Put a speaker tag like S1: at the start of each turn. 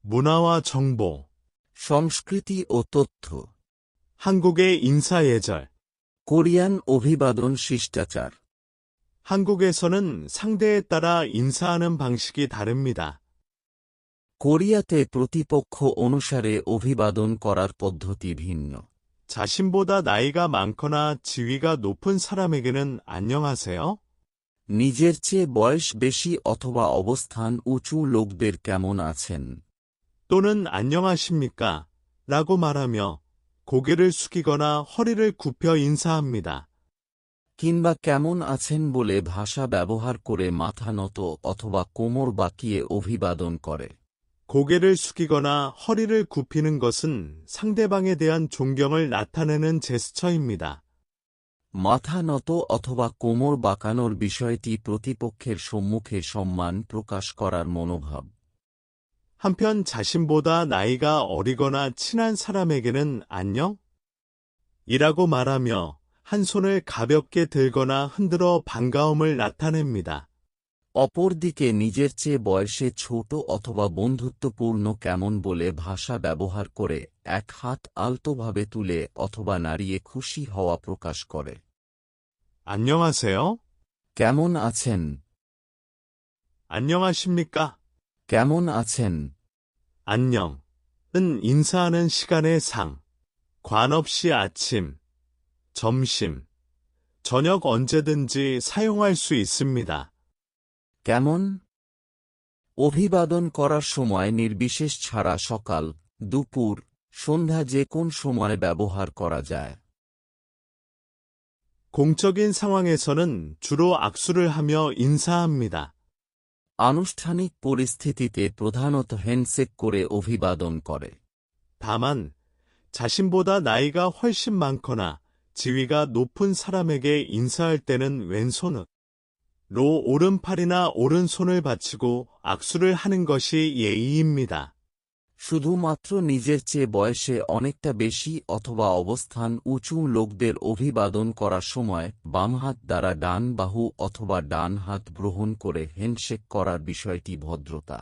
S1: 문화와 정보,
S2: সংস্কৃতি ও তথ্য,
S1: 한국의 인사 예절.
S2: কোরিয়ান অভিবাদন শিষ্টাচার।
S1: 한국에서는 상대에 따라 인사하는 방식이 다릅니다.
S2: কোরিয়াতে প্রতিপক্ষ অনুসারে অভিবাদন করার পদ্ধতি ভিন্ন।
S1: 자신보다 나이가 많거나 지위가 높은 사람에게는 안녕하세요?
S2: নিজের চেয়ে বয়স বেশি অথবা অবস্থান উঁচু লোকদের কেমন আছেন
S1: 또는 안녕하십니까? 라고 말하며 고개를 숙이거나 허리를 굽혀 인사합니다.
S2: কিংবা কেমন আছেন বলে ভাষা ব্যবহার করে মাথা নত অথবা কোমর বাঁকিয়ে অভিবাদন করে।
S1: 고개를 숙이거나 허리를 굽히는 것은 상대방에 대한 존경을 나타내는 제스처입니다.
S2: মাথা নত অথবা কোমর বাঁকানোর বিষয়টি প্রতিপক্ষের সম্মুখে সম্মান প্রকাশ করার মনোভাব।
S1: 한편 자신보다 나이가 어리거나 친한 사람에게는 안녕? 이라고 말하며 한 손을 가볍게 들거나 흔들어 반가움을 나타냅니다.
S2: অপরদিকে নিজের চেয়ে বয়সে ছোট অথবা বন্ধুত্বপূর্ণ কেমন বলে ভাষা ব্যবহার করে এক হাত আলতোভাবে তুলে অথবা নাড়িয়ে খুশি হওয়া প্রকাশ করে।
S1: 안녕하세요?
S2: কেমন আছেন?
S1: 안녕하십니까?
S2: কেমন আছেন?
S1: 안녕은 인사하는 시간의 상, 관없이 아침, 점심, 저녁 언제든지 사용할 수 있습니다.
S2: কেমন? অভিবাদন করার সময় নির্বিশেষ ছাড়া সকাল, দুপুর, সন্ধ্যা যে কোন সময় ব্যবহার করা যায়।
S1: 공적인 상황에서는 주로 악수를 하며 인사합니다.
S2: আনুষ্ঠানিক পরিস্থিতিতে প্রধানত হ্যান্ডশেক করে অভিবাদন করে।
S1: 다만 자신보다 나이가 훨씬 많거나 지위가 높은 사람에게 인사할 때는 왼손으로 오른팔이나 오른손을 받치고 악수를 하는 것이 예의입니다.
S2: শুধুমাত্র নিজের চেয়ে বয়সে অনেকটা বেশি অথবা অবস্থান উঁচু লোকদের অভিবাদন করার সময় বাম হাত দ্বারা ডান বাহু অথবা ডান হাত গ্রহণ করে হ্যান্ডশেক করার বিষয়টি ভদ্রতা।